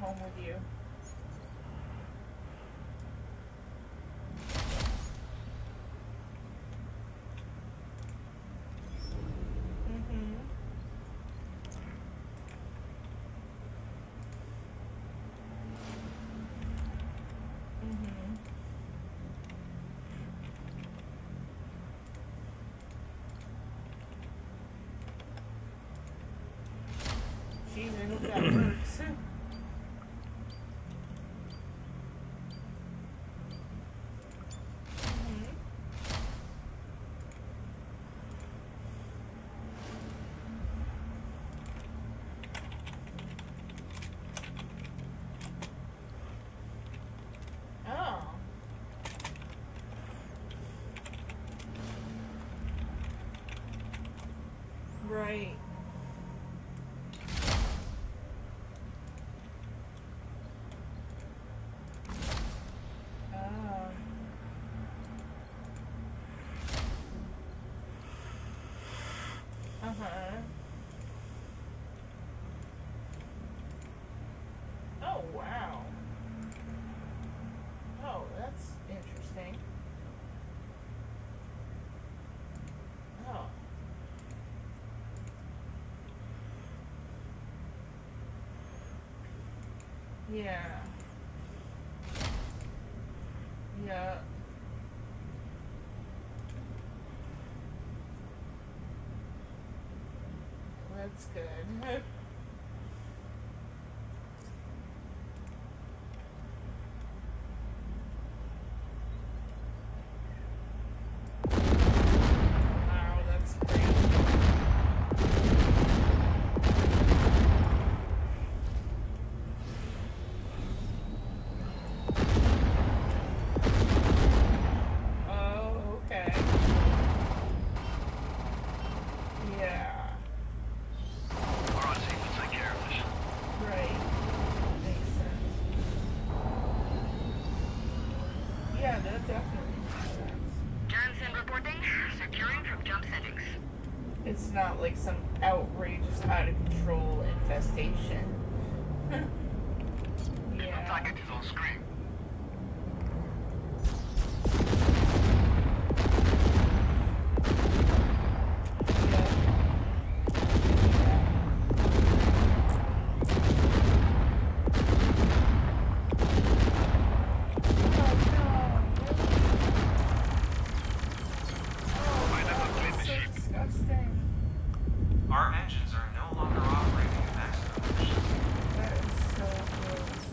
home with you. Jeez, I hope that works. Oh. Right. Oh, wow. Oh, that's interesting. Oh. Yeah. Yeah. That's good. Wow, that's great. Oh, okay. Yeah. Alright, team, we'll take care of this. Right. Makes sense. Yeah, that definitely makes sense. Johnson reporting. Securing from jump settings. It's not like some outrageous, out of control infestation. The target is on screen. Our engines are no longer operating at maximum efficiency. That is so gross.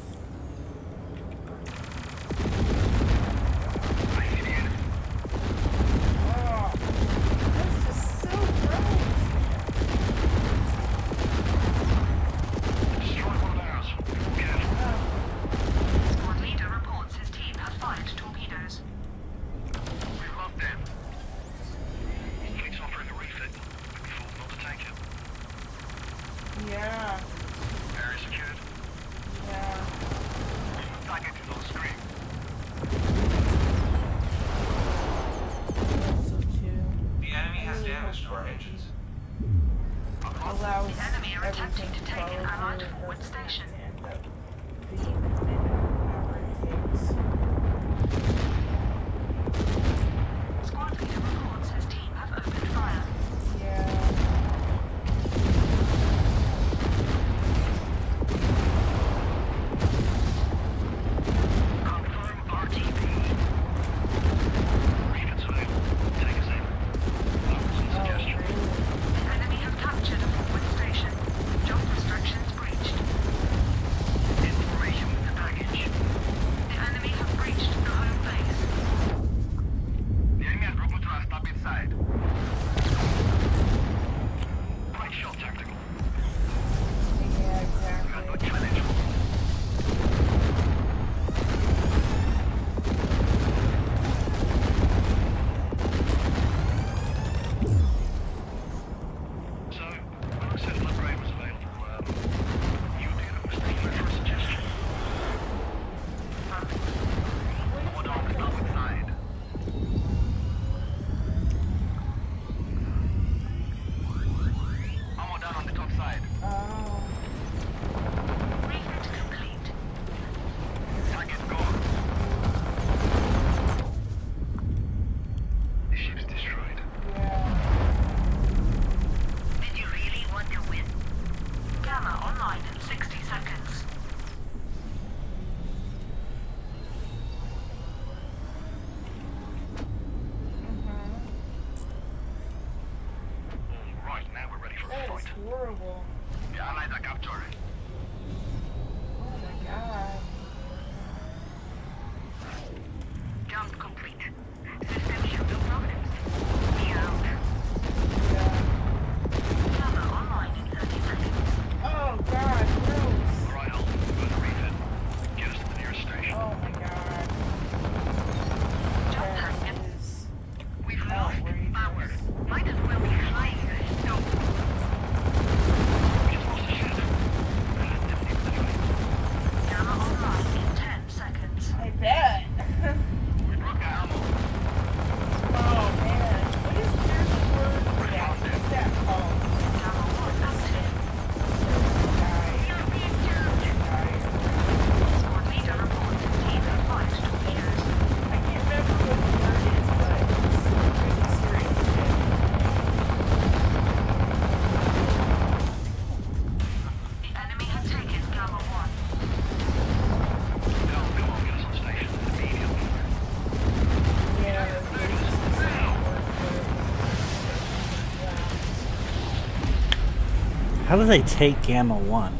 How do they take Gamma 1?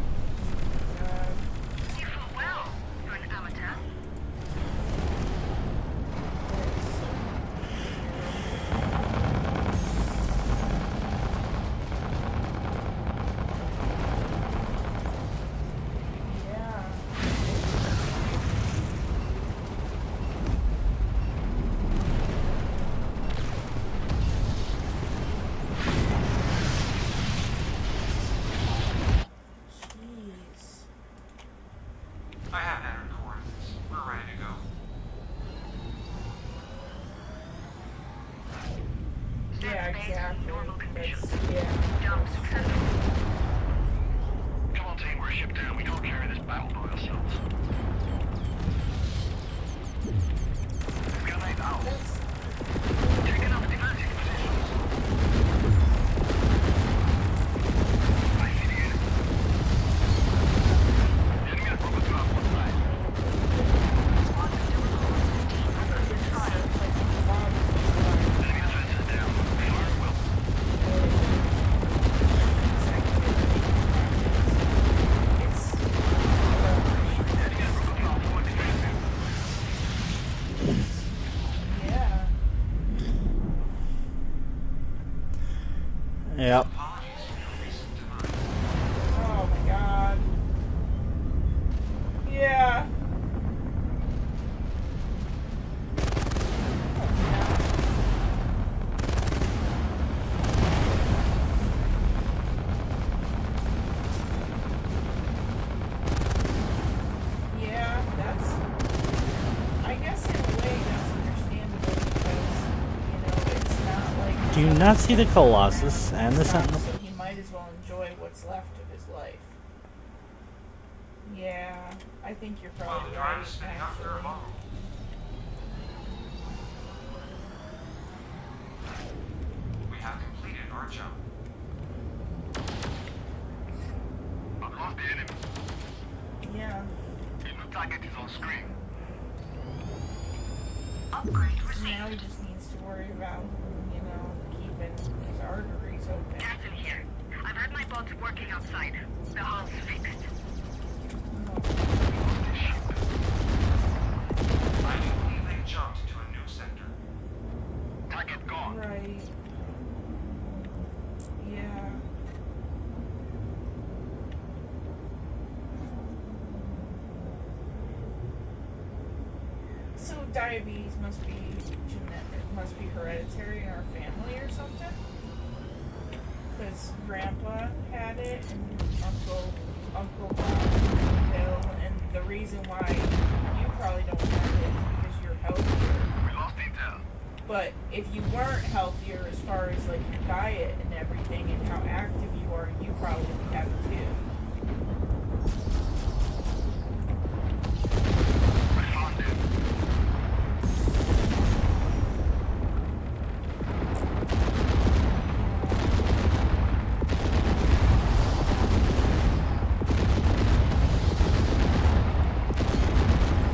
You flew well for an amateur. I have entered coordinates. We're ready to go. Yeah, exactly. Normal conditions. That's, yeah. Jump successful. Come on, team, we're shipped down. We can't carry this battle by ourselves. Grenade out. Taking up defensive positions. I see the enemy. The enemy has broken through our one side. Enemy defenses down. Fire at will. Enemy has broken through our forward defensive. Yeah. Yep. Apologies for your recent demise. Oh my god. Yeah. Yeah, that's, I guess in a way that's understandable because, you know, it's not like... Do you not see the Colossus and the Sentinel? So he might as well enjoy what's left of his life. Yeah, I think you're Well, probably the drive right, is spinning up their actually. model. We have completed our jump. I've lost the enemy. Yeah. It looks like it is on screen. Upgrade Now received. he just needs to worry about, you know, keeping his arteries open. Captain here. I've had my bots working outside. The hull's fixed. I do believe they jumped to a new sector. Target gone. Right. Yeah. So diabetes must be genetic, must be hereditary in our family or something? Because Grandpa had it and Uncle Bob and Bill, and the reason why you probably don't have it is because you're healthier. We lost intel. But if you weren't healthier as far as like your diet and everything and how active you are, you probably would have it too. I found it.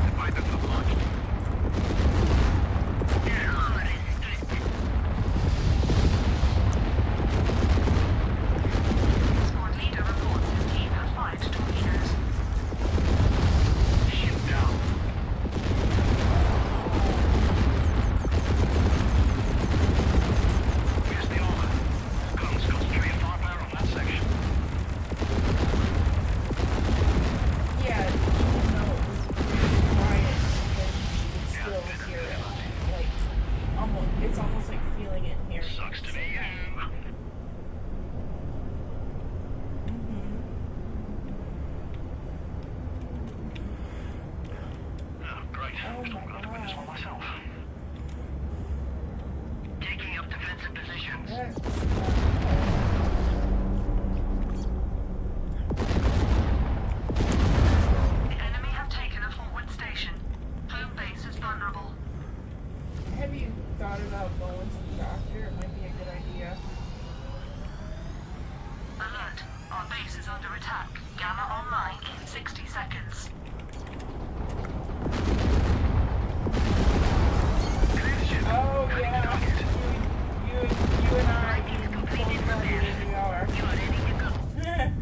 The fighters have launched. Squad leader reports his team has fired torpedoes. Ship down. Here's the armor. Guns concentrate firepower on that section. Yeah, even though it was quiet, you could still hear it. Like, it's almost like feeling it and hearing it. Sucks to be you. Oh, great. Oh Still my got to win this one God. myself. Taking up defensive positions. The enemy have taken a forward station. Home base is vulnerable. Have you thought about going to the doctor? It might be a good idea. Alert. Our base is under attack. Gamma online in 60 seconds. Oh yeah, you and I, you both know who you are. You are ready to go.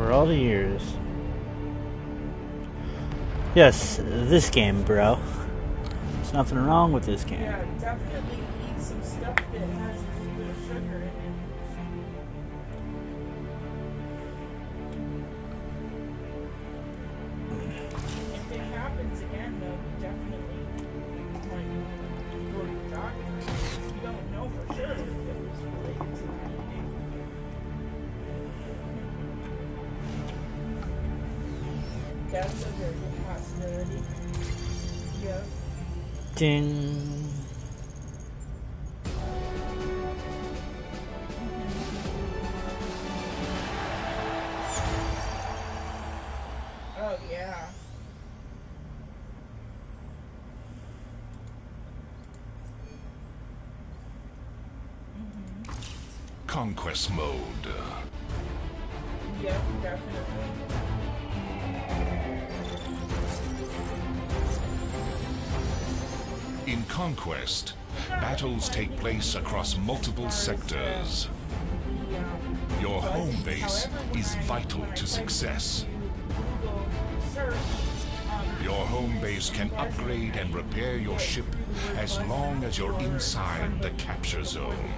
For all the years. Yes, this game, bro. There's nothing wrong with this game. Yeah, definitely eat some stuff that has a little bit of sugar in it. If it happens again, though, you definitely might go to the doctor. You don't know for sure if it was related to the eating. That's a very good possibility. Yep. Ding. Oh, yeah. Conquest mode. Yep, definitely. In Conquest, battles take place across multiple sectors. Your home base is vital to success. Your home base can upgrade and repair your ship as long as you're inside the capture zone.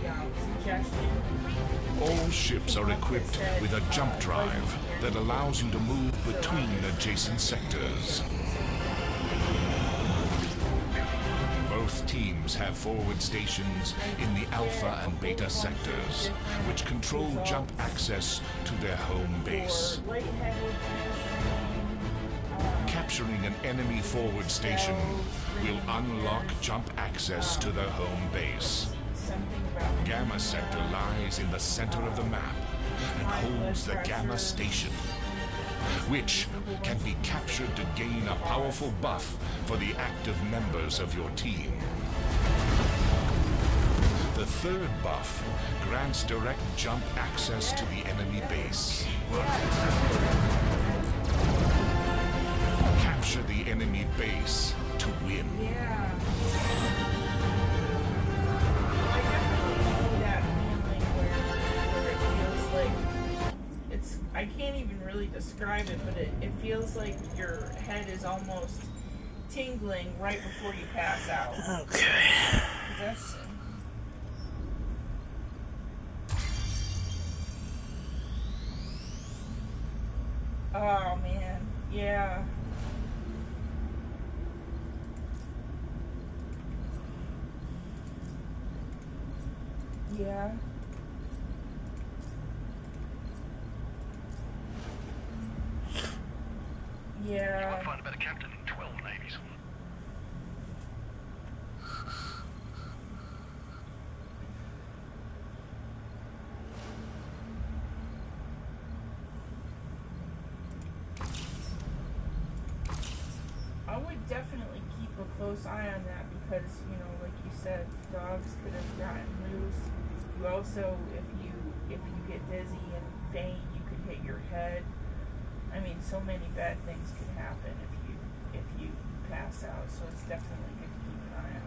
All ships are equipped with a jump drive that allows you to move between adjacent sectors. Both teams have forward stations in the Alpha and Beta sectors, which control jump access to their home base. Capturing an enemy forward station will unlock jump access to their home base. Gamma Sector lies in the center of the map and holds the Gamma Station, which can be captured to gain a powerful buff for the active members of your team. The third buff grants direct jump access to the enemy base. Capture the enemy base to win. Yeah. I definitely know that feeling where it feels like it's, I can't even really describe it, but it feels like your head is almost tingling right before you pass out. Okay. That's, oh man, yeah. Yeah. Yeah. You won't find a better captain in 12 navies. I would definitely keep a close eye on that because, you know, like you said, dogs could have gotten loose. You also, if you get dizzy and faint, you could hit your head. I mean, so many bad things could happen if you pass out. So it's definitely good to keep an eye on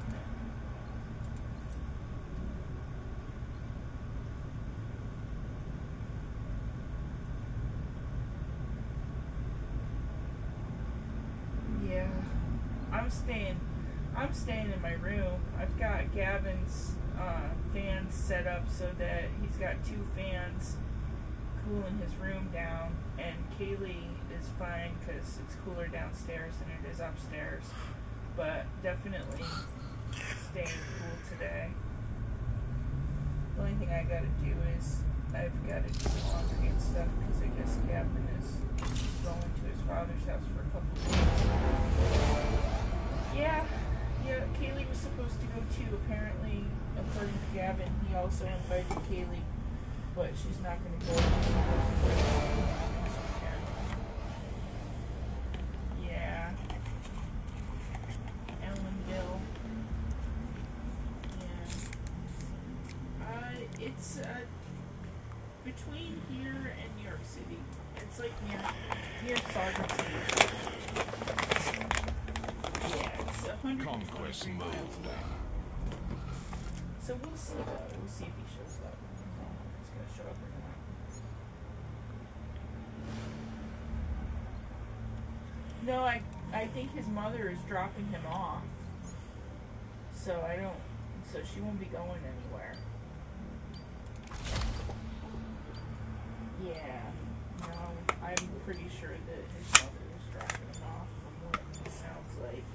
it. Yeah, I'm staying in my room. I've got Gavin's fans set up so that he's got 2 fans cooling his room down, and Kaylee is fine because it's cooler downstairs than it is upstairs. But definitely staying cool today. The only thing I gotta do is I've gotta do laundry and stuff because I guess Gavin is going to his father's house for a couple of days. Yeah, Kaylee was supposed to go too. Apparently, according to Gavin, he also invited Kaylee, but she's not going to go. Yeah. Ellenville. Yeah. It's between here and New York City. It's like near Saugerties. Yeah, it's 100 Conquest mode. So we'll see though. We'll see if he shows up. If he's gonna show up or not. No, I think his mother is dropping him off. So she won't be going anywhere. Yeah. No, I'm pretty sure that his mother is dropping him off from what it sounds like.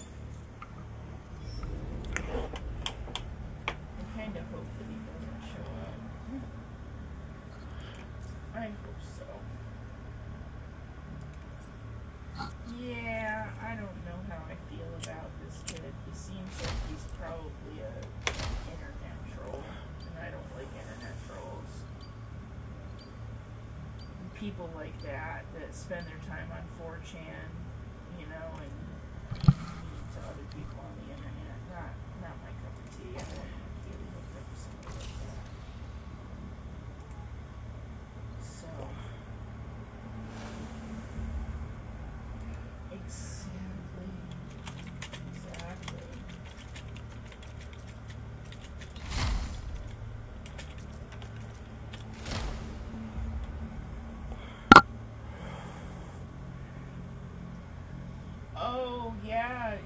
I kind of hope that he doesn't show up. I hope so. Yeah, I don't know how I feel about this kid. He seems like he's probably a internet troll, and I don't like internet trolls. And people like that spend their time on 4chan, you know, and mean to other people on the internet. Not my cup of tea. I don't want to be hooked up with somebody like that. So. Exactly. Oh, yeah,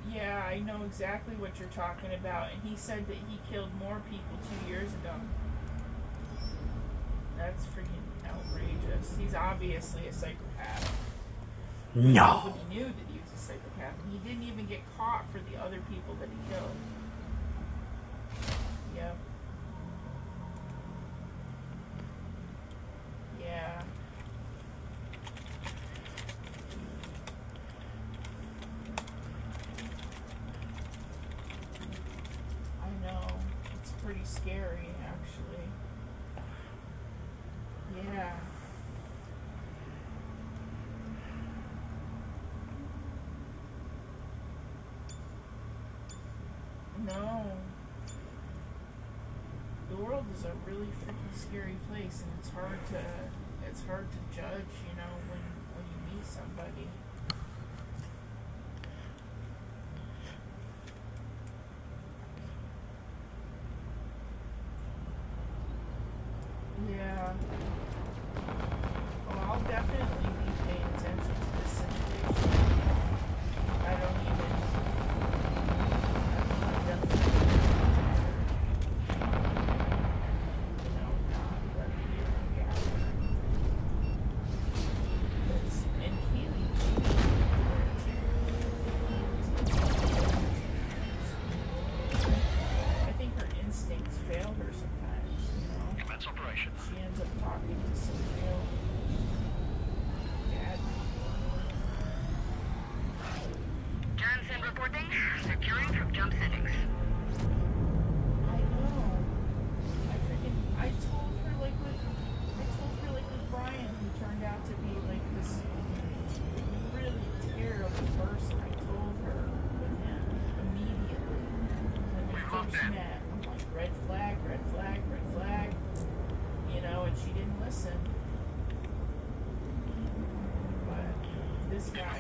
I know exactly what you're talking about. And he said that he killed more people 2 years ago. That's freaking outrageous. He's obviously a psychopath. No. Nobody knew that he was a psychopath. And he didn't even get caught for the other people that he killed. Yep. Yeah. I know. It's pretty scary, actually. Yeah. No. The world is a really freaking scary place, and it's hard to judge, you know, when you meet somebody. Yeah. Well, I'll definitely be paying attention to this situation. I don't even.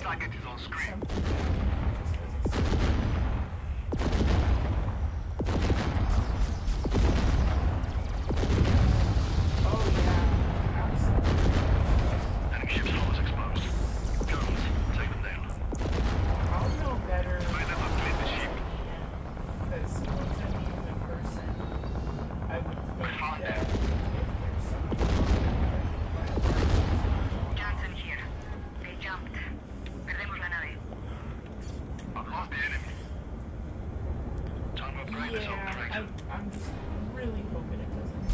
Target is on screen. Oh yeah, absolutely. Enemy ship's hull is exposed. Jones, take them down. I'll know better. May they not clean the ship. Because once I meet him in person, I would think that if there's something Johnson here. They jumped. Perdemos la nave. I've lost the enemy. Time to upgrade this operator. I'm just really hoping it doesn't.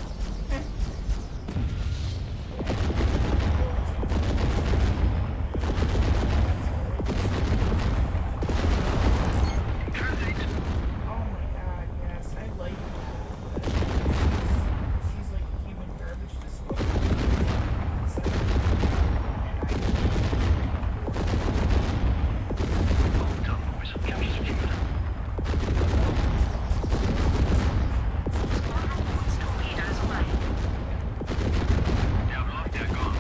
Transit. Oh my god, yes, I like that. She's like human garbage disposal. Done, boys. Capture secured. Torpedoes away. Down lock, they're gone.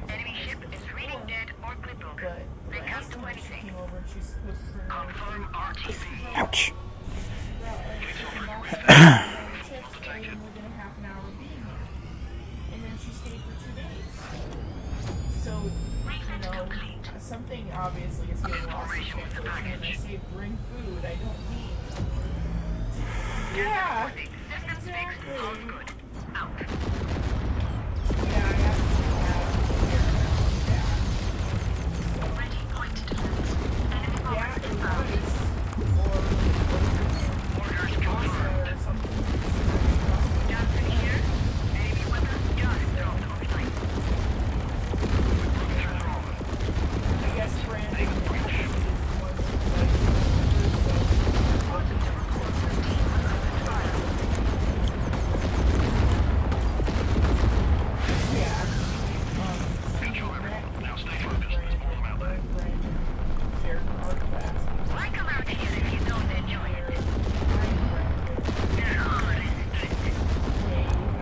Enemy ship is reading dead or crippled. But They last can't do time she anything. came over, she's supposed to bring Confirm RTB. Ouch. within a half an hour of being here. And then she stayed for 2 days. So, you know, something obviously is getting lost in translation. When I say bring food, I don't mean. Yeah, exactly. Yeah, I have to Ready point defense. Enemy bomber yeah, it inbound. was. Or something. Johnson here. Enemy weapon just dropped overnight. I guess Brandon is one of Order to report 15 unopened fire. yeah. Now stay focused. Pull them out there. Brandon shared our class. Why come out here if you don't enjoy it? Your honor is strict.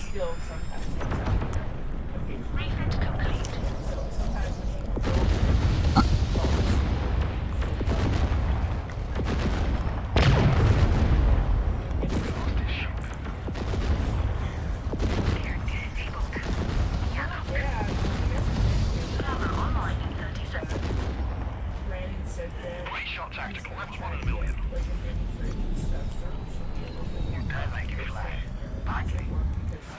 Still sometimes it's out there. Okay, Refit complete. so sometimes when she comes Camera online in 30 seconds. Brandon said that Great shot tactical. That was 1 in a like million. a mini fridge and stuff, so we should be able to Thank you, Flash.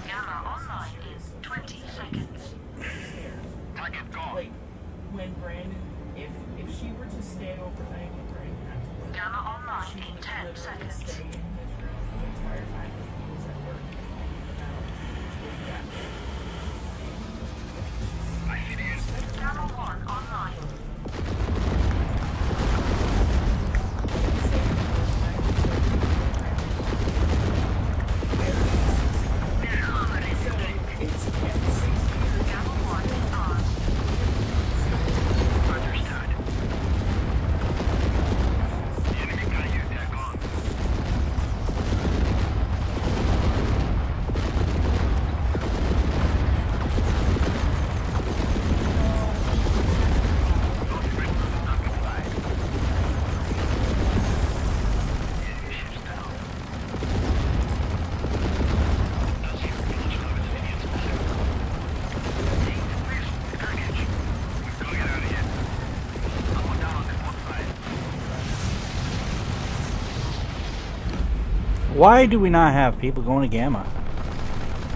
Gamma online in 20 seconds. Target gone. Like when Brandon, if she were to stay overnight with Brandon had to work, Gamma online she in would 10 literally seconds. stay in his room the entire time that he was at work. I see the enemy. Gamma 1 online. Your honor is strict. It's 10-6 Gamma 1 is on. Understood. The enemy got you. Tag on. Why do we not have people going to Gamma?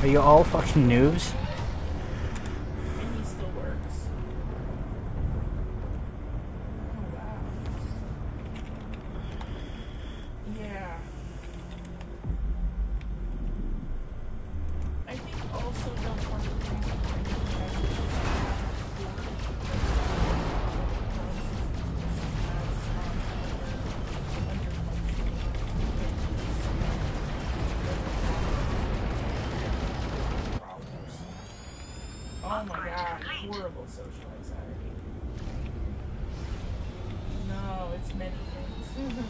Are you all fucking noobs? and he still works. Oh wow. Yeah. I think also the one of the things that Brandon oh my god, horrible social anxiety. No, it's many things.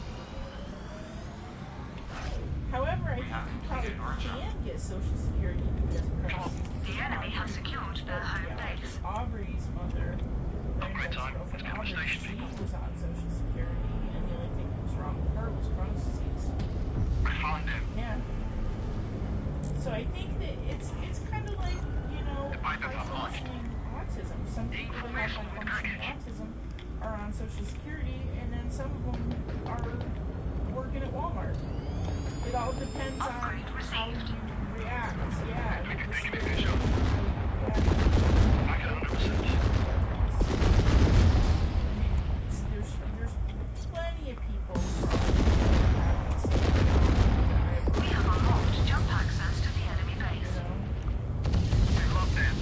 However, I think you probably can get social security because of Christ. The enemy has secured their home Yeah, base. Aubrey's mother, Brandon's time. girlfriend Let's get on Aubrey, station, she people. was on social security, and the only thing that was wrong with her was Crohn's disease. I found him. Yeah. So I think that it's kind of like, you know, Divide them up, high-functioning autism. Some people that have high-functioning autism are on social security, and then some of them are working at Walmart. It all depends on Upgrade how received. you react. Yeah. Take it, this take it, is- take it, show. yeah. I can 100%. There's plenty of people. We have unlocked jump access to the enemy base. Get locked in.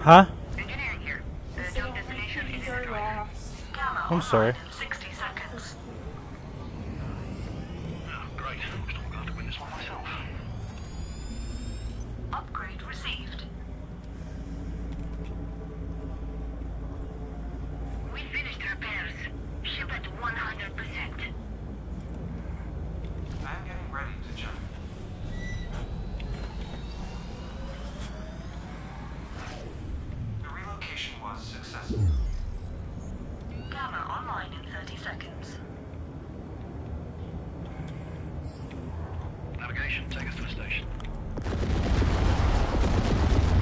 Huh? Engineering here. The So jump destination is these in are Detroit. lost. Gamma I'm online sorry. in 60 seconds. Oh, great. I'm still going to have to win this one myself. Upgrade received. We finished repairs. Ship at 100%. I'm getting ready to jump. The relocation was successful. Gamma online in 30 seconds. Navigation, take us to the station.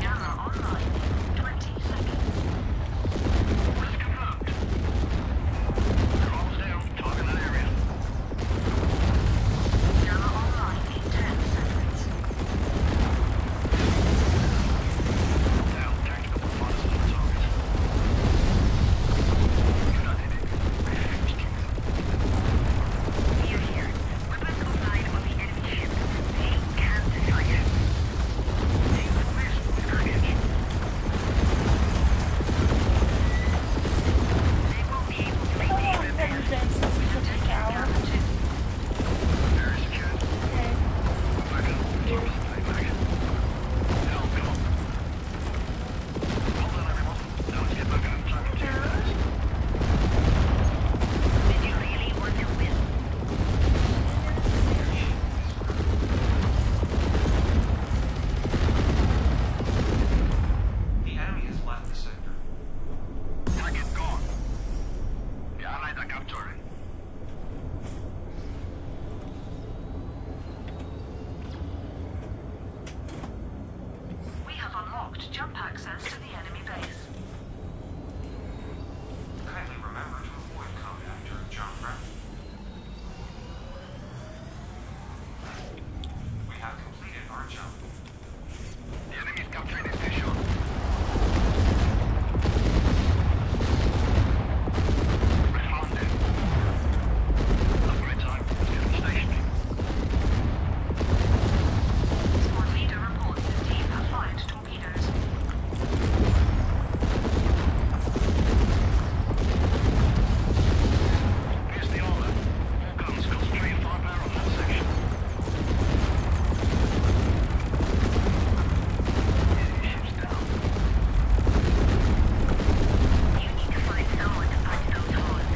Gamma online in 20 seconds. What's confirmed? Throttles down, target that area. Gamma online in 10 seconds. Down, tactical minus on the target. You're not in it. We're here. Weapons offline on the enemy ship. They can't fire. They west with courage. They won't be able to How maintain long their have you base. been since we took the tower? Very secure. Okay. Back up. Target's payback. Now, come on. Hold on, everyone. Now let's get back on track and take this. Did you really want to win? The enemy has left the sector. Target gone. The Allies are capturing. We have unlocked jump access to the enemy base. Kindly remember to avoid contact during jump prep. We have completed our jump. The enemy's capturing this station. Responding. Upgrade time. Let's get them stationary. Squad leader reports his team have fired torpedoes. Here's the order. All guns, concentrate your firepower on that section. Yeah, ship's down. You need to find someone to patch those holes.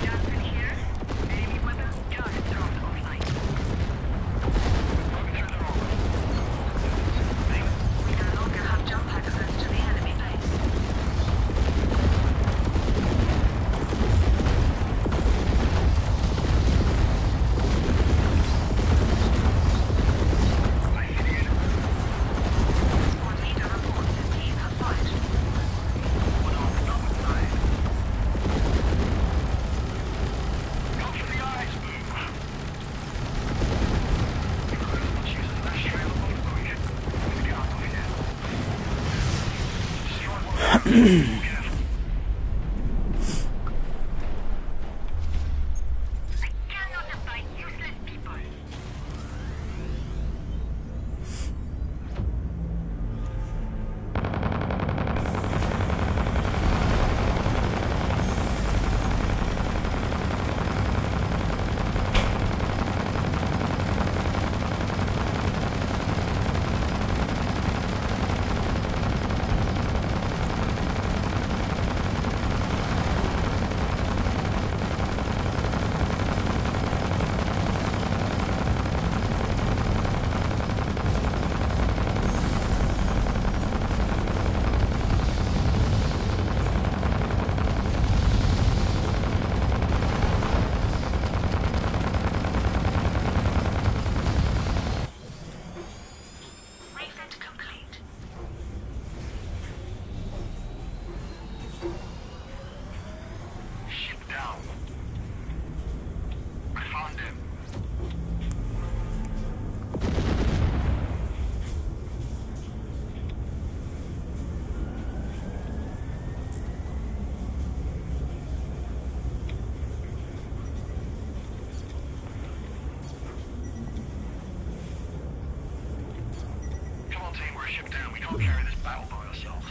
Johnson here. Enemy weapon just dropped offline. Working through the rover. We no longer have jump access to the enemy base. I see the enemy. Squad leader reports his team have fired. One on the starboard side. Go for the eyes, boom. Let's use the last trail of boat quick. Let's get out of here. Destroy one of them. Careful. I cannot abide useless people. ship down. We can't carry this battle by ourselves.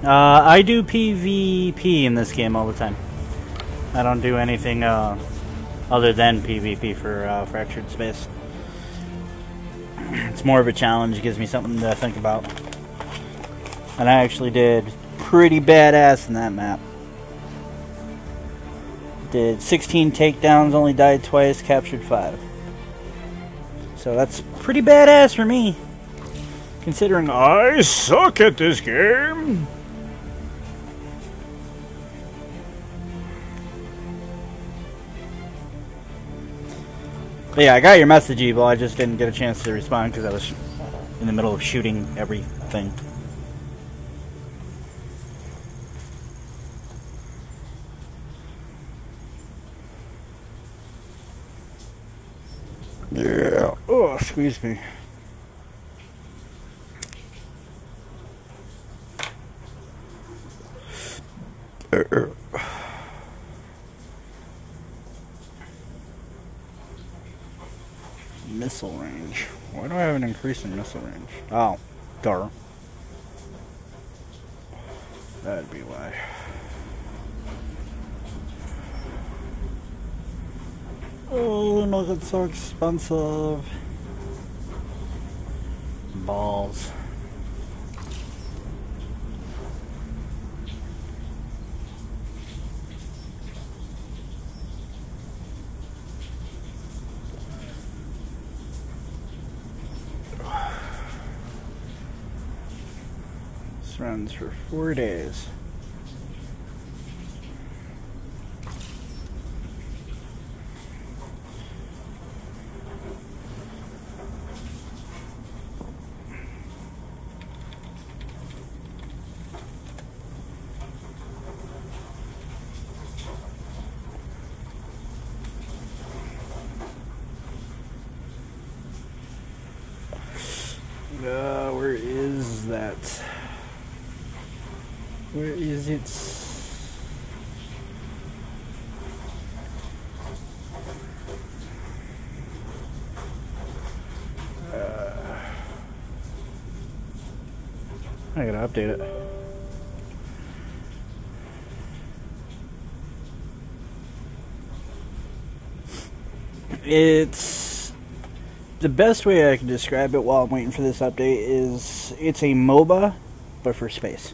I do PvP in this game all the time. I don't do anything other than PvP for Fractured Space. It's more of a challenge, it gives me something to think about. And I actually did pretty badass in that map. Did 16 takedowns, only died twice, captured 5. So that's pretty badass for me, considering I suck at this game. But yeah, I got your message, Evil. I just didn't get a chance to respond because I was in the middle of shooting everything. Yeah. Oh, squeeze me. Missile range. Why do I have an increase in missile range? Oh, duh. That'd be why. Oh, no, that's so expensive. balls. This runs for 4 days. Where is that? Where is it? I gotta update it. It's the best way I can describe it while I'm waiting for this update is it's a MOBA, but for space.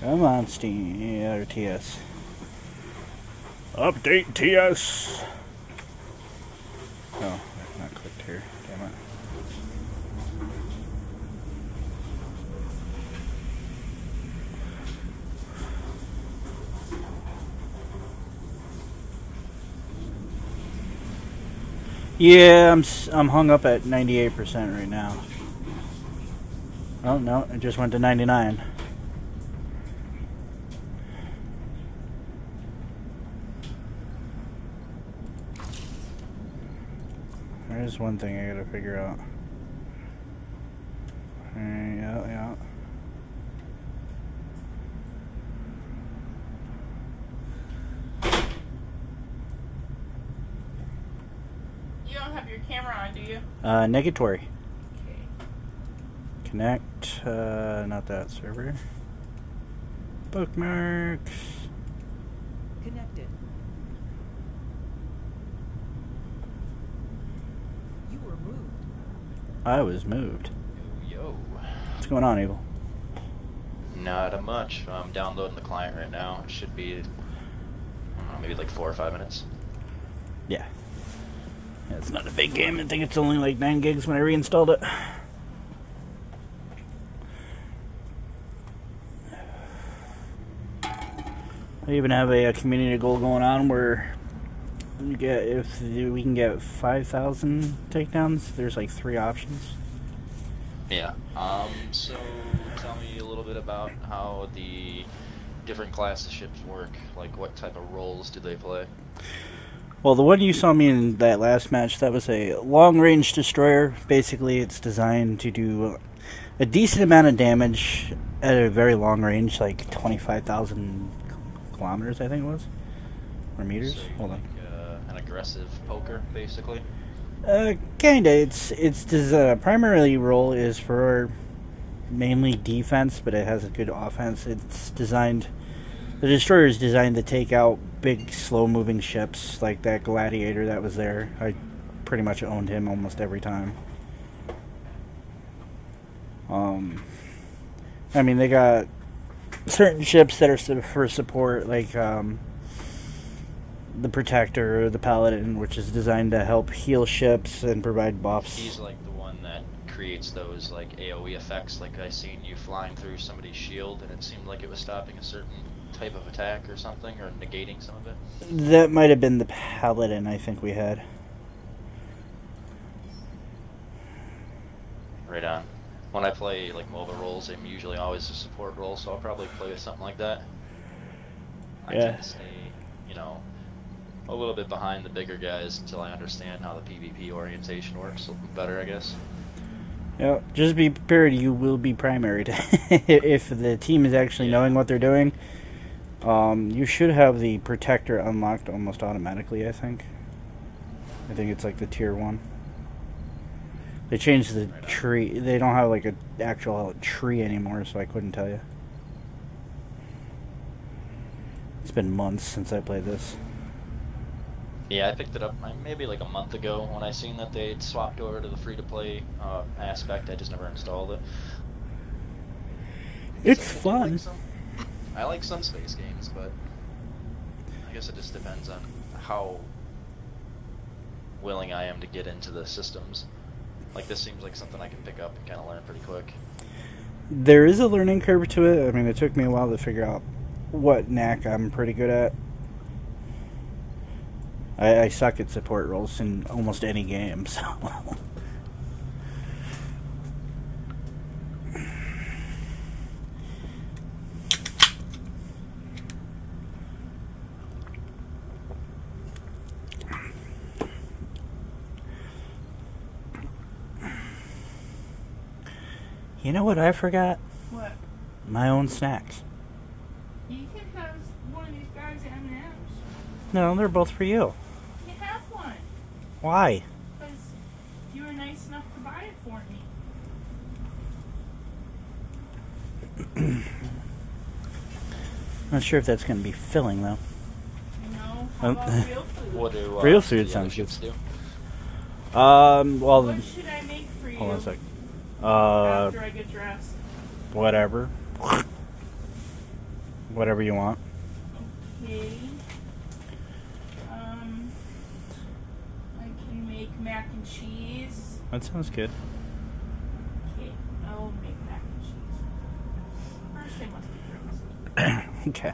Come on, Steam, or TS. Update TS. Oh, I've not clicked here. Damn it. Yeah, I'm hung up at 98% right now. Oh no, it just went to 99. There's one thing I gotta figure out. Yeah. You don't have your camera on, do you? Negatory. Okay. Connect, not that server. Bookmarks. Connected. You were moved. I was moved. Yo. What's going on, Abel? Not much. I'm downloading the client right now. It should be, I don't know, maybe like 4 or 5 minutes. Yeah. It's not a big game. I think it's only like 9 gigs when I reinstalled it. I even have a community goal going on where we get, if we can get 5,000 takedowns, there's like 3 options. Yeah. So tell me a little bit about how the different classes ships work. Like, what type of roles do they play? Well, the one you saw me in that last match, that was a long-range destroyer. Basically, it's designed to do a decent amount of damage at a very long range, like 25,000 kilometers, I think it was, or meters. So Hold like, an aggressive poker, basically. Kinda. Its primarily role is for mainly defense, but it has a good offense. It's designed. The destroyer is designed to take out big, slow-moving ships, like that Gladiator that was there. I pretty much owned him almost every time. I mean, they got certain ships that are for support, like the Protector or the Paladin, which is designed to help heal ships and provide buffs. He's like the one that creates those like AoE effects. Like, I seen you flying through somebody's shield, and it seemed like it was stopping a certain type of attack or something, or negating some of it. That might have been the Paladin I think we had. Right on. When I play like MOBA roles, I'm usually always a support role, so I'll probably play with something like that. I Yeah. tend to stay, you know, a little bit behind the bigger guys until I understand how the PvP orientation works a little better, I guess. Yeah, just be prepared, you will be primaried. If the team is actually knowing what they're doing, You should have the protector unlocked almost automatically, I think. I think it's like the tier 1. They changed the tree. They don't have like an actual tree anymore, so I couldn't tell you. It's been months since I played this. Yeah, I picked it up maybe like a month ago when I seen that they'd swapped over to the free-to-play aspect. I just never installed it. It's fun. I like some space games, but I guess it just depends on how willing I am to get into the systems. Like, this seems like something I can pick up and kind of learn pretty quick. There is a learning curve to it. I mean, it took me a while to figure out what knack I'm pretty good at. I suck at support roles in almost any game, so... You know what I forgot? What? My own snacks. You can have one of these bags of M&M's. No, they're both for you. You have one. Why? Because you were nice enough to buy it for me. Not sure if that's going to be filling, though. No. How about real food? What do Real food the sounds other good. ships do? Well... What should I make for you? Hold on a sec. After I get dressed. Whatever. Whatever you want. Okay. I can make mac and cheese. That sounds good. Okay, I'll make mac and cheese. First, they must be dressed. Okay.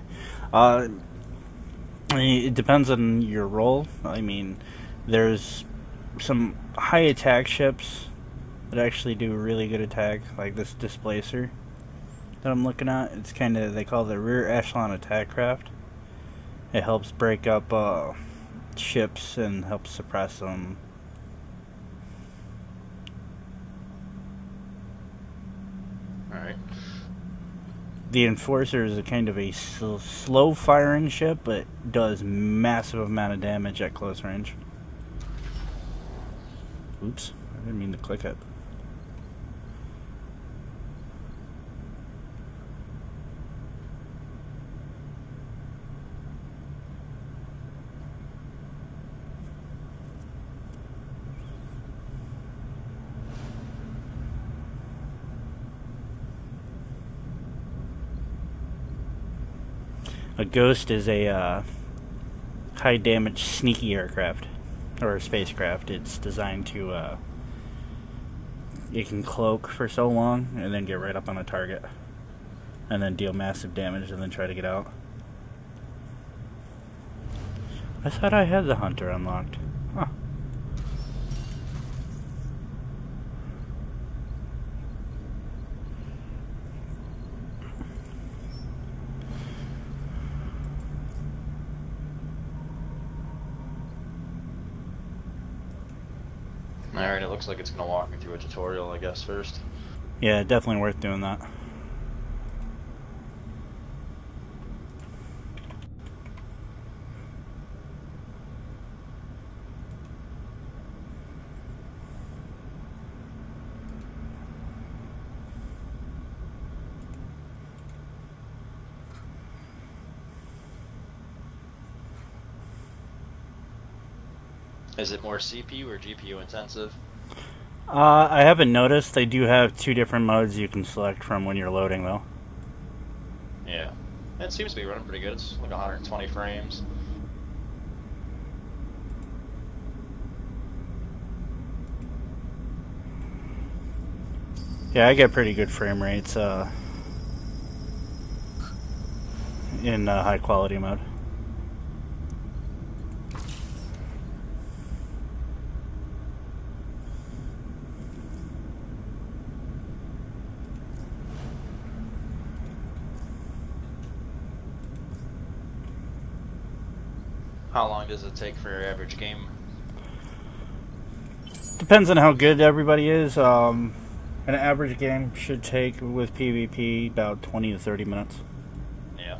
It depends on your role. I mean, there's some high attack ships that actually do really good attack, like this Displacer that I'm looking at. It's kind of, they call it the rear echelon attack craft. It helps break up ships and helps suppress them. Alright. The Enforcer is a kind of a slow firing ship, but does massive amount of damage at close range. Oops, I didn't mean to click it. A Ghost is a high damage sneaky aircraft, or spacecraft. It's designed to, it can cloak for so long and then get right up on a target and then deal massive damage and then try to get out. I thought I had the Hunter unlocked. Huh. Alright, it looks like it's going to walk me through a tutorial, I guess, first. Yeah, definitely worth doing that. Is it more CPU or GPU intensive? I haven't noticed. They do have two different modes you can select from when you're loading, though. Yeah. It seems to be running pretty good. It's like 120 frames. Yeah, I get pretty good frame rates in high quality mode. How long does it take for your average game? Depends on how good everybody is. An average game should take, with PvP, about 20 to 30 minutes. Yeah.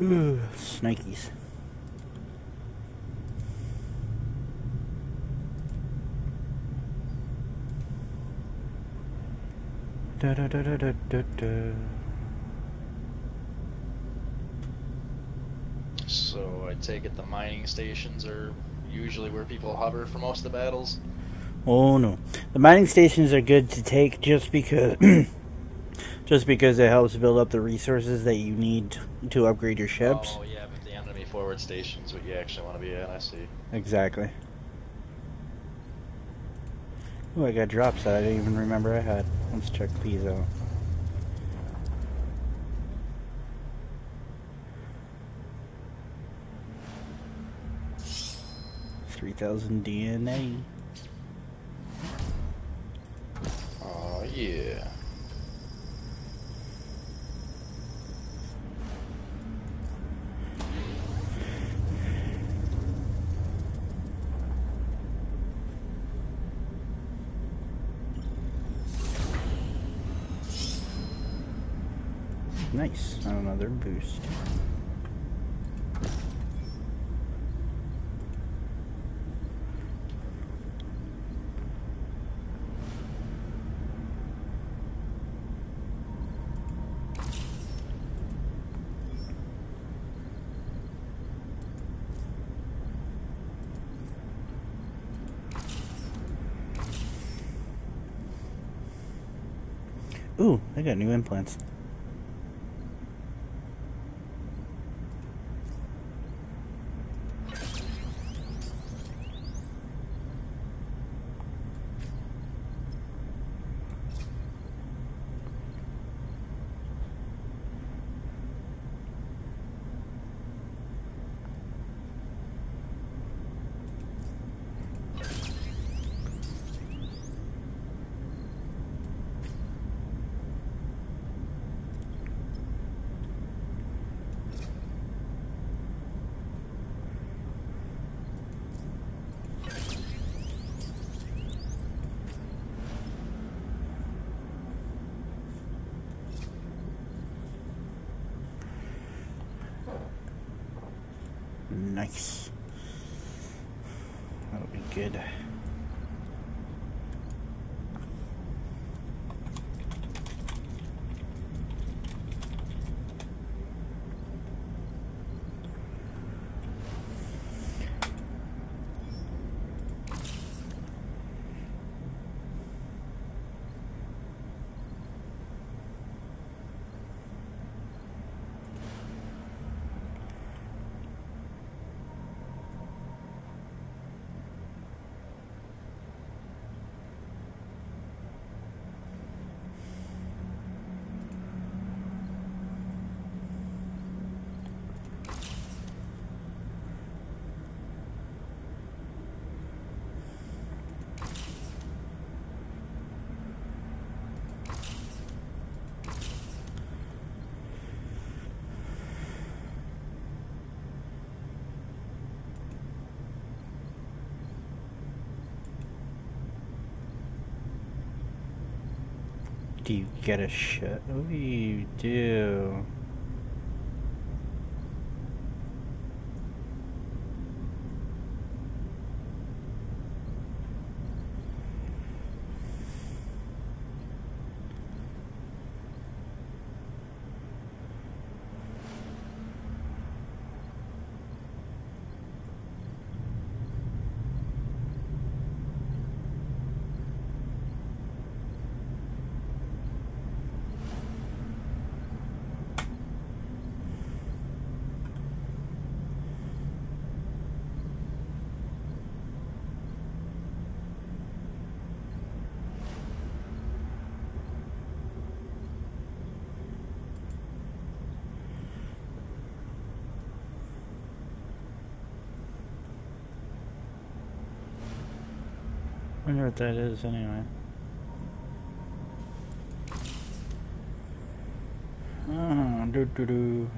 Ooh, Snikes. Da da da da da da da. So I take it the mining stations are usually where people hover for most of the battles? Oh no, the mining stations are good to take just because just because it helps build up the resources that you need to upgrade your ships. Oh yeah, but the enemy forward station's what you actually want to be at, I see. Exactly. Oh, I got drops that I didn't even remember I had. Let's check these out. $3,000 DNA. Oh yeah. Nice. Another boost. Ooh, I got new implants. Nice. That'll be good. Do you get a shot? Oh, you do. I wonder what that is anyway. Doo-doo-doo.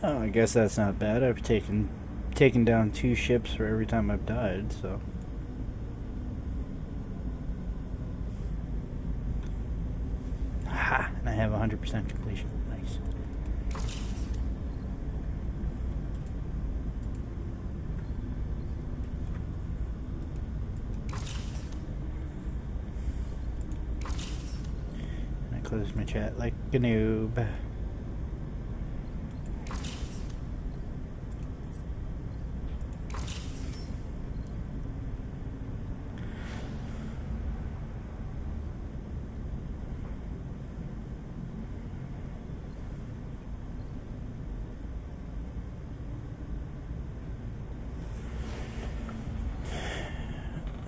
Oh, I guess that's not bad. I've taken down 2 ships for every time I've died, so. Ha! And I have 100% completion. Nice. And I close my chat like a noob.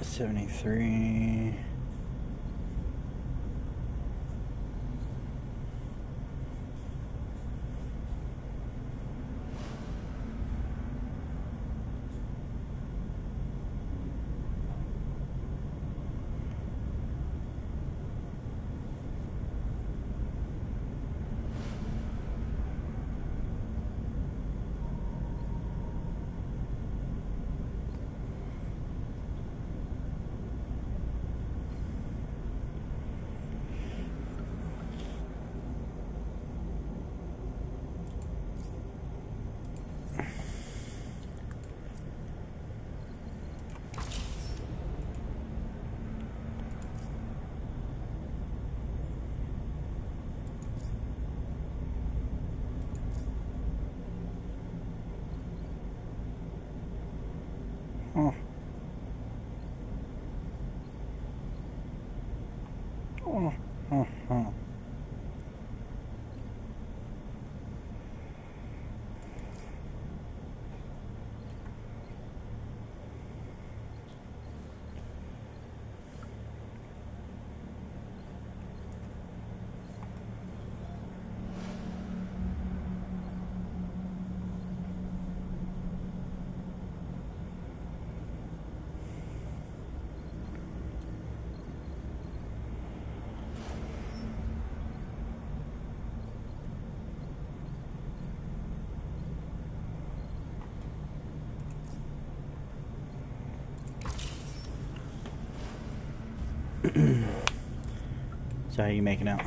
$73. Oh. Oh, oh, oh. So how you making out?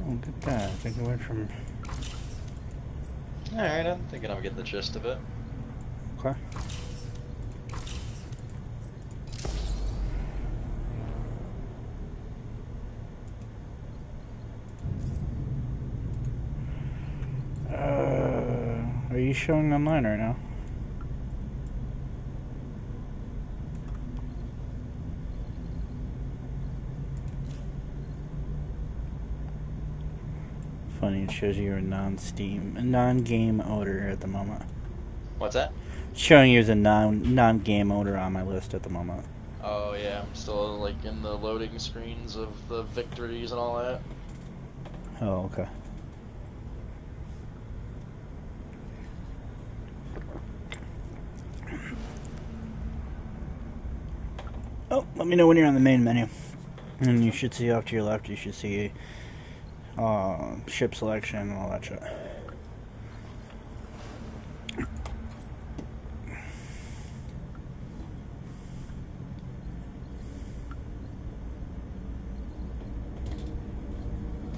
Look at that. I think it went from... Alright, I'm thinking I'm getting the gist of it. Okay. Are you showing online right now? Funny, it shows you a non-game odor at the moment. What's that? It's showing you as a non-game odor on my list at the moment. Oh yeah, I'm still like in the loading screens of the victories and all that. Oh, okay. Oh, let me know when you're on the main menu. And you should see off to your left, you should see ship selection and all that shit.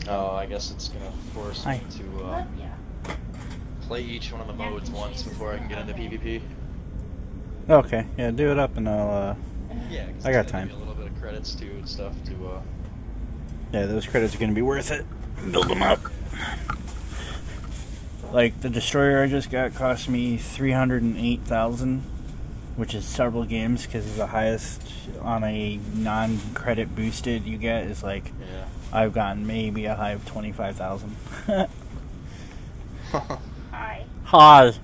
Oh, I guess it's gonna force me to play each one of the modes once before I can get into PvP. Okay, yeah, do it up and I'll Yeah, 'cause I got it's time. gonna give me a little bit of credits too and stuff to Yeah, those credits are gonna be worth it. Build them up. Like the destroyer I just got cost me 308,000, which is several games because the highest on a non-credit boosted you get is like yeah. I've gotten maybe a high of 25,000. Hi. Hi.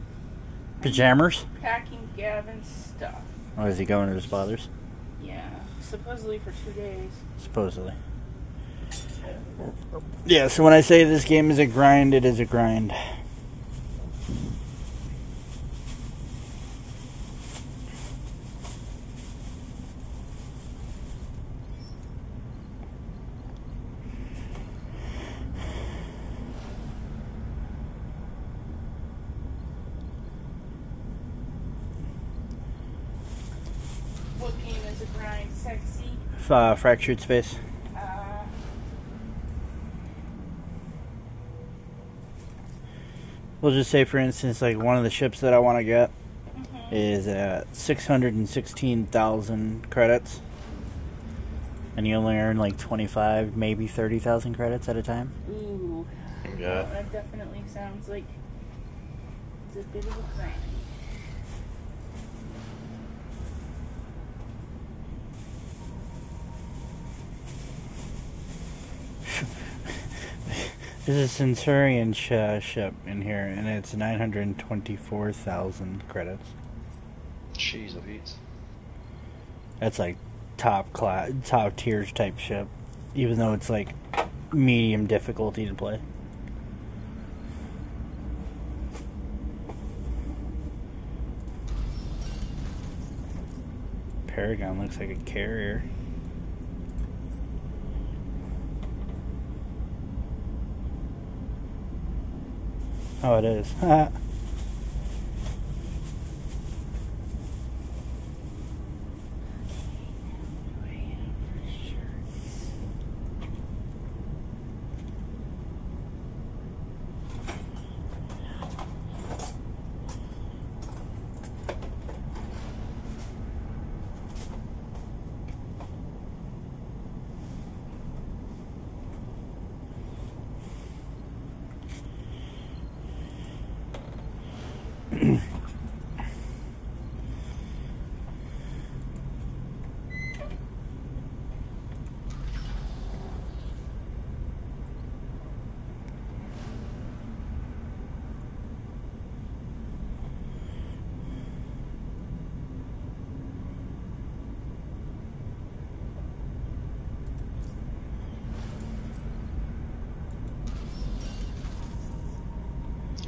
Pajamas? Packing Gavin's stuff. Oh, is he going to his father's? Yeah, supposedly for 2 days. Supposedly. Yeah, so when I say this game is a grind, it is a grind. What game is a grind? Sexy? Fractured Space. We'll just say, for instance, like one of the ships that I want to get is at 616,000 credits. And you only earn like 25, maybe 30,000 credits at a time. Ooh. Yeah. Well, that definitely sounds like it's a bit of a grind. There's a Centurion ship in here, and it's 924,000 credits. Jeez, of eats. That's like top tier type ship, even though it's like medium difficulty to play. Paragon looks like a carrier. Oh, it is.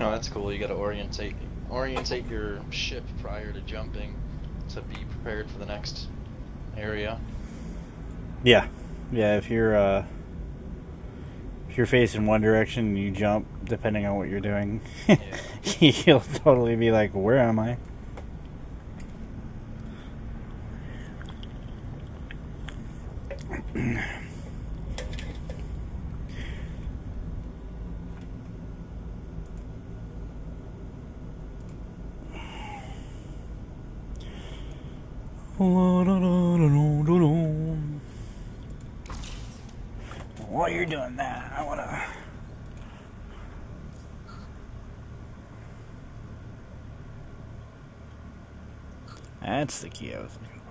Oh, that's cool. You got to orientate your ship prior to jumping to be prepared for the next area. Yeah, if you're facing one direction and you jump, depending on what you're doing, you'll totally be like, where am I? While you're doing that, I wanna... That's the key I was looking for.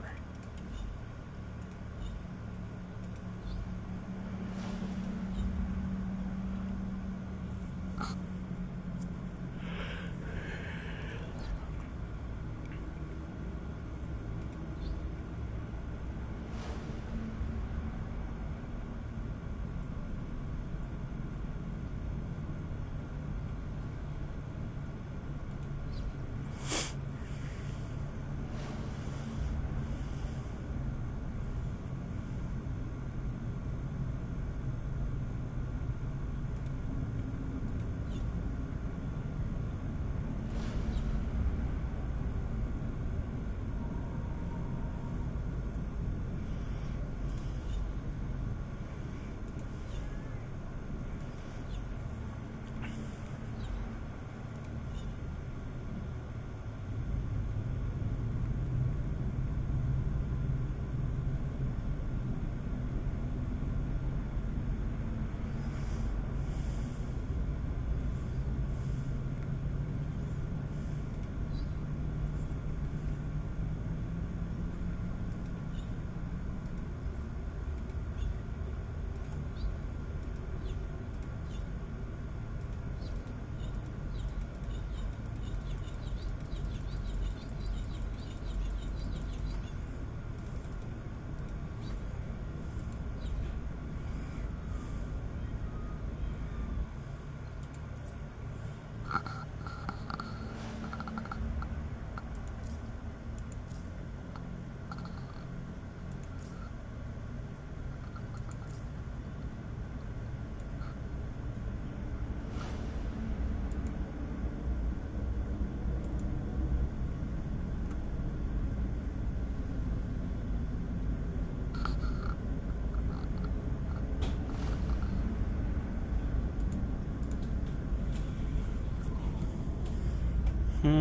Did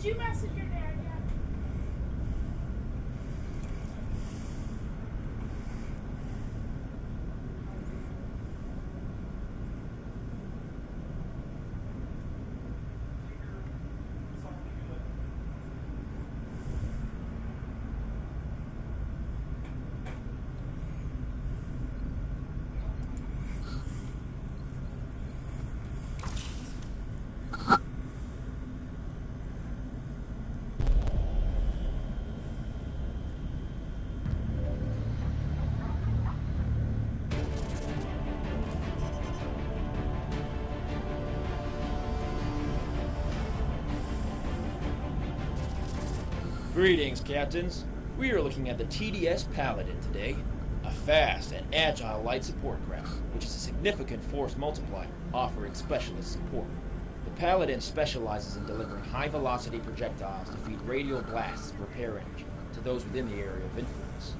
you message your dad yet? Greetings, Captains. We are looking at the TDS Paladin today, a fast and agile light support craft, which is a significant force multiplier, offering specialist support. The Paladin specializes in delivering high-velocity projectiles to feed radial blasts of repair energy to those within the area of influence.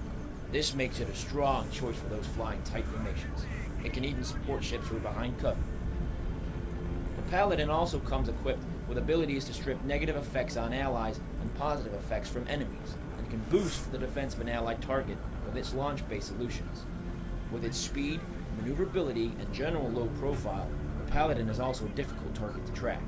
This makes it a strong choice for those flying tight formations. It can even support ships who are behind cover. The Paladin also comes equipped with abilities to strip negative effects on allies and positive effects from enemies, and can boost the defense of an allied target with its launch-based solutions. With its speed, maneuverability, and general low profile, the Paladin is also a difficult target to track.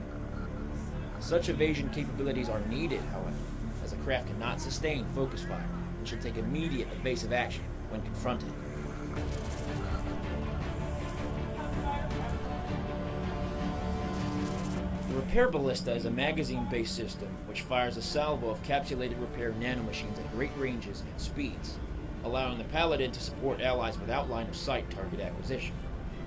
Such evasion capabilities are needed, however, as the craft cannot sustain focus fire and should take immediate evasive action when confronted. The Repair Ballista is a magazine-based system which fires a salvo of capsulated repair nanomachines at great ranges and speeds, allowing the Paladin to support allies without line-of-sight target acquisition.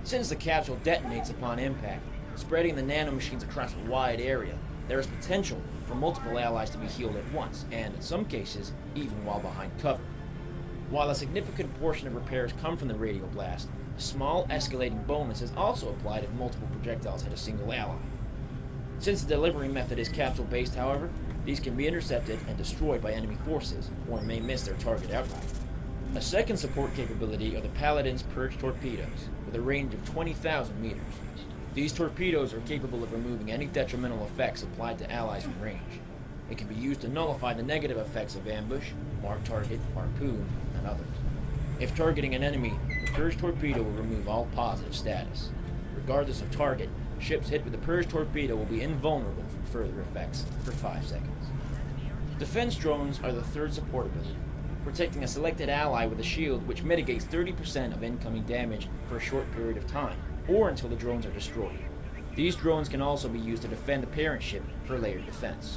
Since the capsule detonates upon impact, spreading the nanomachines across a wide area, there is potential for multiple allies to be healed at once, and in some cases, even while behind cover. While a significant portion of repairs come from the radial blast, a small escalating bonus is also applied if multiple projectiles hit a single ally. Since the delivery method is capsule-based, however, these can be intercepted and destroyed by enemy forces, or may miss their target outright. A second support capability are the Paladin's Purge Torpedoes, with a range of 20,000 meters. These torpedoes are capable of removing any detrimental effects applied to allies from range. It can be used to nullify the negative effects of ambush, mark target, harpoon, and others. If targeting an enemy, the Purge Torpedo will remove all positive status. Regardless of target, ships hit with the Purge Torpedo will be invulnerable from further effects for 5 seconds. Defense drones are the third support ability, protecting a selected ally with a shield which mitigates 30% of incoming damage for a short period of time, or until the drones are destroyed. These drones can also be used to defend the parent ship for layered defense.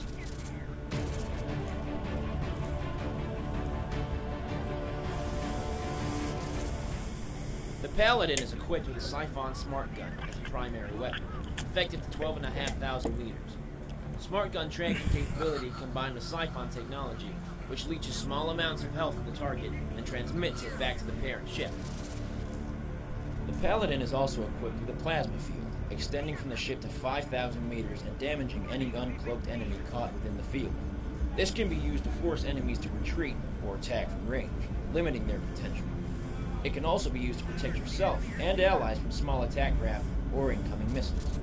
The Paladin is equipped with a Siphon Smart Gun as a primary weapon, effective to 12,500 meters. Smart Gun tracking capability combined with Siphon technology, which leeches small amounts of health from the target and transmits it back to the parent ship. The Paladin is also equipped with a plasma field, extending from the ship to 5,000 meters and damaging any uncloaked enemy caught within the field. This can be used to force enemies to retreat or attack from range, limiting their potential. It can also be used to protect yourself and allies from small attack craft or incoming missiles.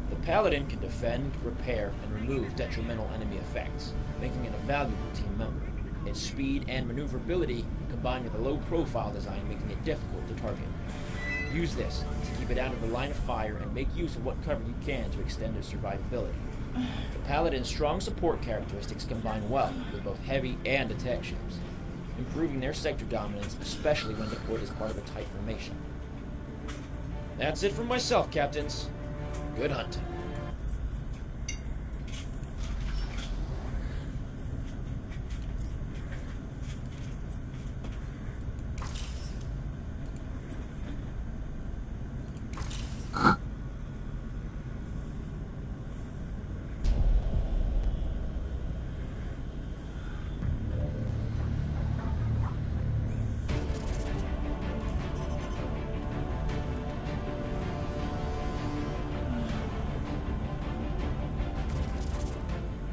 The Paladin can defend, repair, and remove detrimental enemy effects, making it a valuable team member. Its speed and maneuverability combined with a low-profile design making it difficult to target. Use this to keep it out of the line of fire and make use of what cover you can to extend its survivability. The Paladin's strong support characteristics combine well with both heavy and attack ships, improving their sector dominance, especially when deployed as part of a tight formation. That's it from myself, Captains. Good hunting.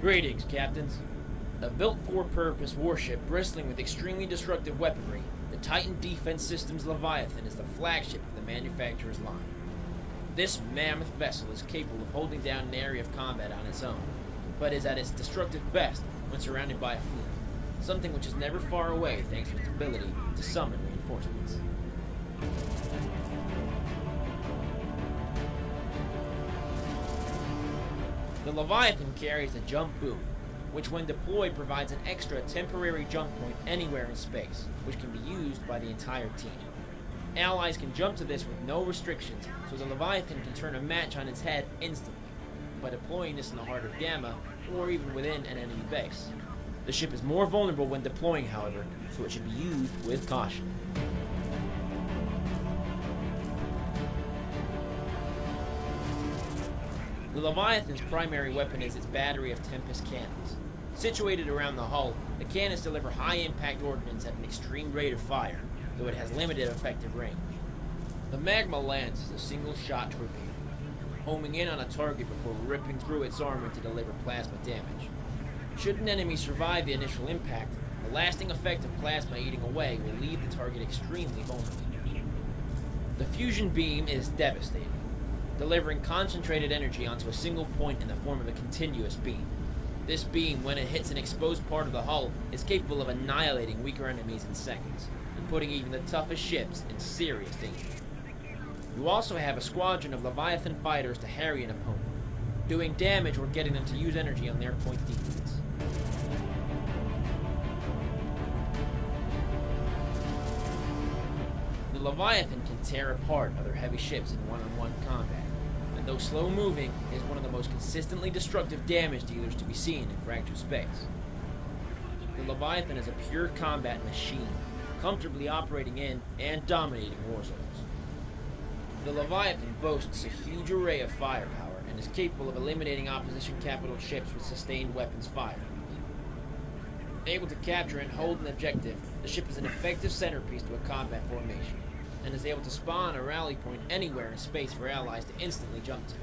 Greetings, captains. A built-for-purpose warship bristling with extremely destructive weaponry, the Titan Defense Systems Leviathan is the flagship of the manufacturer's line. This mammoth vessel is capable of holding down an area of combat on its own, but is at its destructive best when surrounded by a fleet, something which is never far away thanks to its ability to summon reinforcements. The Leviathan carries a jump buoy, which when deployed provides an extra temporary jump point anywhere in space, which can be used by the entire team. Allies can jump to this with no restrictions, so the Leviathan can turn a match on its head instantly, by deploying this in the heart of Gamma, or even within an enemy base. The ship is more vulnerable when deploying, however, so it should be used with caution. The Leviathan's primary weapon is its battery of Tempest cannons. Situated around the hull, the cannons deliver high-impact ordnance at an extreme rate of fire, though it has limited effective range. The Magma Lance is a single-shot torpedo, homing in on a target before ripping through its armor to deliver plasma damage. Should an enemy survive the initial impact, the lasting effect of plasma eating away will leave the target extremely vulnerable. The fusion beam is devastating, delivering concentrated energy onto a single point in the form of a continuous beam. This beam, when it hits an exposed part of the hull, is capable of annihilating weaker enemies in seconds, and putting even the toughest ships in serious danger. You also have a squadron of Leviathan fighters to harry an opponent, doing damage or getting them to use energy on their point defense. The Leviathan can tear apart other heavy ships in one-on-one combat, and though slow-moving, is one of the most consistently destructive damage dealers to be seen in fractured space. The Leviathan is a pure combat machine, comfortably operating in and dominating war zones. The Leviathan boasts a huge array of firepower and is capable of eliminating opposition capital ships with sustained weapons fire. Able to capture and hold an objective, the ship is an effective centerpiece to a combat formation, and is able to spawn a rally point anywhere in space for allies to instantly jump to.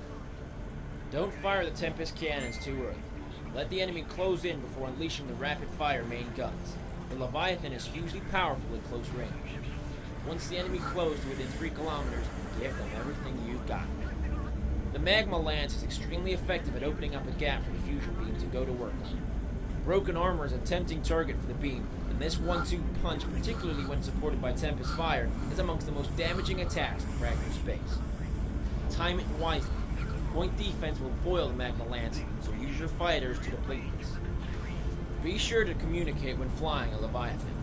Don't fire the Tempest cannons too early. Let the enemy close in before unleashing the rapid-fire main guns. The Leviathan is hugely powerful at close range. Once the enemy flows to within 3 kilometers, give them everything you've got. The Magma Lance is extremely effective at opening up a gap for the fusion beam to go to work on. Broken armor is a tempting target for the beam, and this 1-2 punch, particularly when supported by Tempest fire, is amongst the most damaging attacks in fractured space. Time it wisely. Point defense will foil the Magma Lance, so use your fighters to deplete this. Be sure to communicate when flying a Leviathan.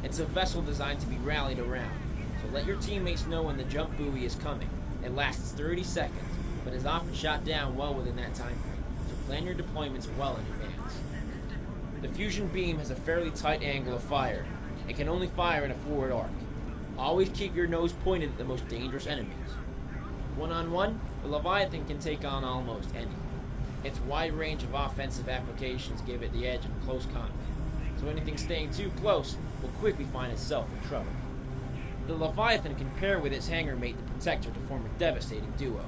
It's a vessel designed to be rallied around, so let your teammates know when the jump buoy is coming. It lasts 30 seconds, but is often shot down well within that time frame, so plan your deployments well in advance. The fusion beam has a fairly tight angle of fire. It can only fire in a forward arc. Always keep your nose pointed at the most dangerous enemies. One-on-one, the Leviathan can take on almost anything. Its wide range of offensive applications give it the edge in close combat, so anything staying too close will quickly find itself in trouble. The Leviathan can pair with its hangar mate, the Protector, to form a devastating duo,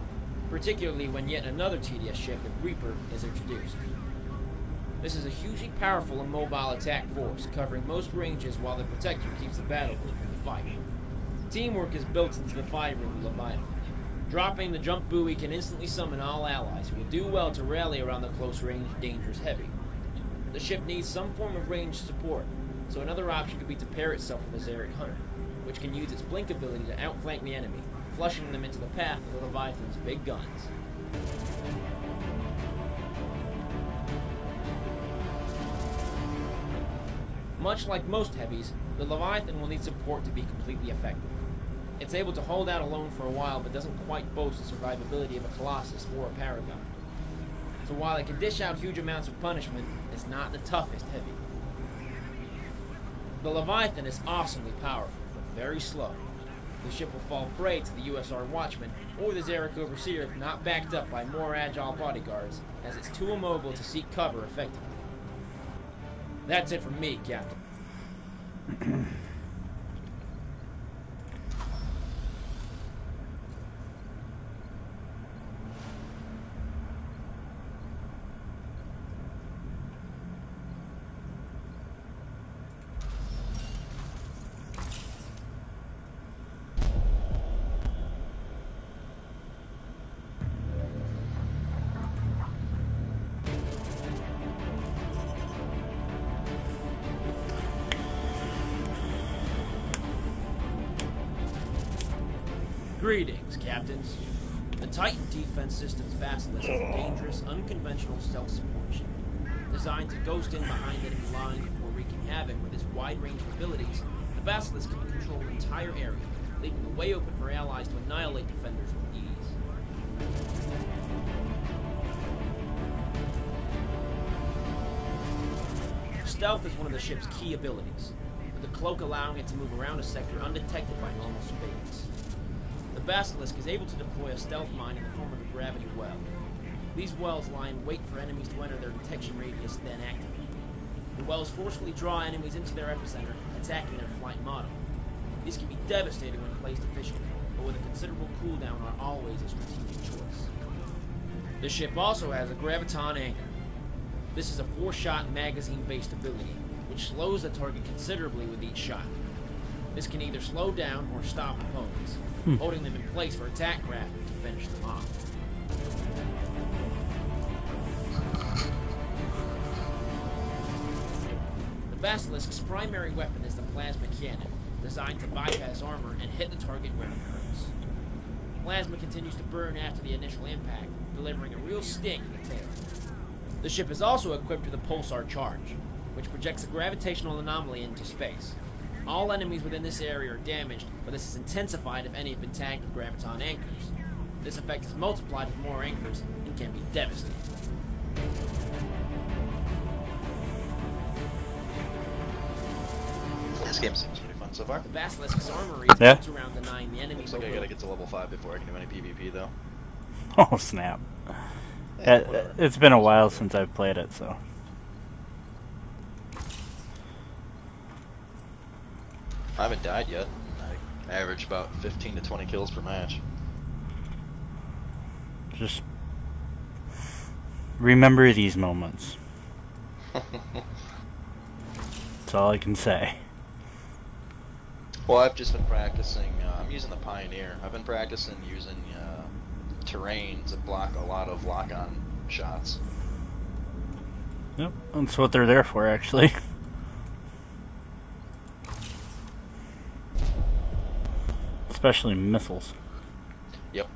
particularly when yet another TDS ship, the Reaper, is introduced. This is a hugely powerful and mobile attack force, covering most ranges while the Protector keeps the battlefield from the fight. Teamwork is built into the fiber of the Leviathan. Dropping the jump buoy can instantly summon all allies, who will do well to rally around the close-range, dangerous heavy. The ship needs some form of ranged support, so another option could be to pair itself with a Zerek Hunter, which can use its blink ability to outflank the enemy, flushing them into the path of the Leviathan's big guns. Much like most heavies, the Leviathan will need support to be completely effective. It's able to hold out alone for a while, but doesn't quite boast the survivability of a Colossus or a Paragon. So while it can dish out huge amounts of punishment, it's not the toughest heavy. The Leviathan is awesomely powerful, but very slow. The ship will fall prey to the USR Watchman or the Zerek Overseer if not backed up by more agile bodyguards, as it's too immobile to seek cover effectively. That's it from me, Captain. Greetings, Captains. The Titan Defense Systems Basilisk is a dangerous, unconventional stealth support ship. Designed to ghost in behind enemy lines before wreaking havoc with its wide range of abilities, the Basilisk can control an entire area, leaving the way open for allies to annihilate defenders with ease. Stealth is one of the ship's key abilities, with the cloak allowing it to move around a sector undetected by normal surveillance. The Basilisk is able to deploy a stealth mine in the form of a gravity well. These wells lie in wait for enemies to enter their detection radius, then activate. The wells forcefully draw enemies into their epicenter, attacking their flight model. These can be devastating when placed efficiently, but with a considerable cooldown are always a strategic choice. The ship also has a Graviton Anchor. This is a 4-shot magazine-based ability, which slows the target considerably with each shot. This can either slow down or stop opponents, holding them in place for attack craft to finish them off. The Basilisk's primary weapon is the plasma cannon, designed to bypass armor and hit the target where it hurts. Plasma continues to burn after the initial impact, delivering a real sting in the tail. The ship is also equipped with a pulsar charge, which projects a gravitational anomaly into space. All enemies within this area are damaged, but this is intensified if any have been tagged with Graviton anchors. This effect is multiplied with more anchors and can be devastating. This game seems pretty fun so far. The Basilisk's armory is built around denying the enemy. Looks like I gotta get to level 5 before I can do any PvP though. Oh snap. It's been a while since I've played it, so. I haven't died yet. I average about 15 to 20 kills per match. Just remember these moments. That's all I can say. Well, I've just been practicing. I'm using the Pioneer. I've been practicing using terrain to block a lot of lock-on shots. Yep, that's what they're there for, actually. Especially missiles. Yep.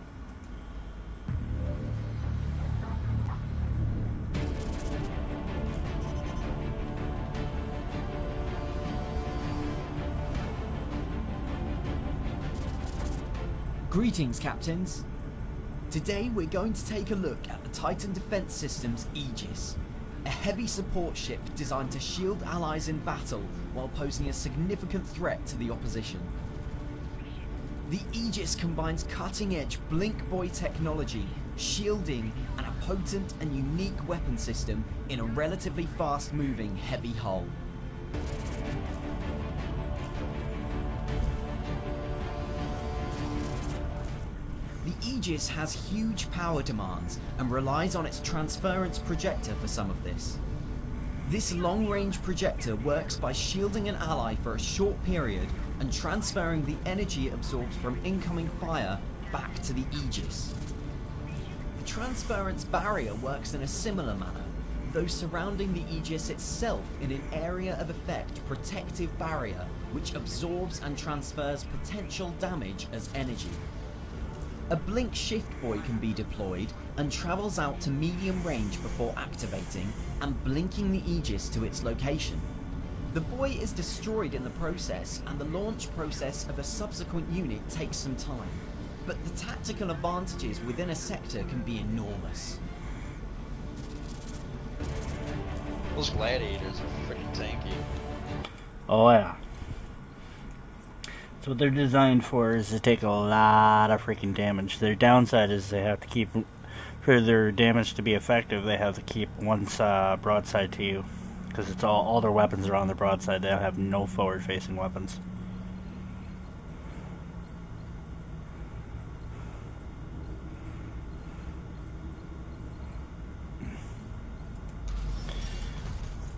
Greetings, Captains. Today we're going to take a look at the Titan Defense Systems Aegis, a heavy support ship designed to shield allies in battle while posing a significant threat to the opposition. The Aegis combines cutting-edge Blink Boy technology, shielding, and a potent and unique weapon system in a relatively fast-moving heavy hull. The Aegis has huge power demands and relies on its transference projector for some of this. This long-range projector works by shielding an ally for a short period and transferring the energy it absorbs from incoming fire back to the Aegis. The transference barrier works in a similar manner, though surrounding the Aegis itself in an area of effect protective barrier which absorbs and transfers potential damage as energy. A Blink Shift Buoy can be deployed and travels out to medium range before activating and blinking the Aegis to its location. The buoy is destroyed in the process, and the launch process of a subsequent unit takes some time, but the tactical advantages within a sector can be enormous. Those gladiators are freaking tanky. Oh yeah. So what they're designed for is to take a lot of freaking damage. Their downside is they have to keep, for their damage to be effective, they have to keep one broadside to you. Because it's all their weapons are on the broadside. They have no forward-facing weapons.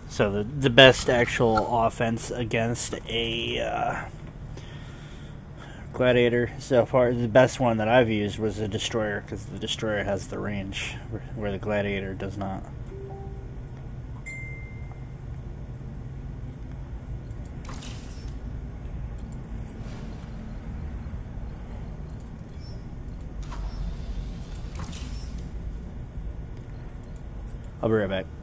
So the best actual offense against a gladiator so far, the best one that I've used was the destroyer, because the destroyer has the range where the gladiator does not. I'll be right back.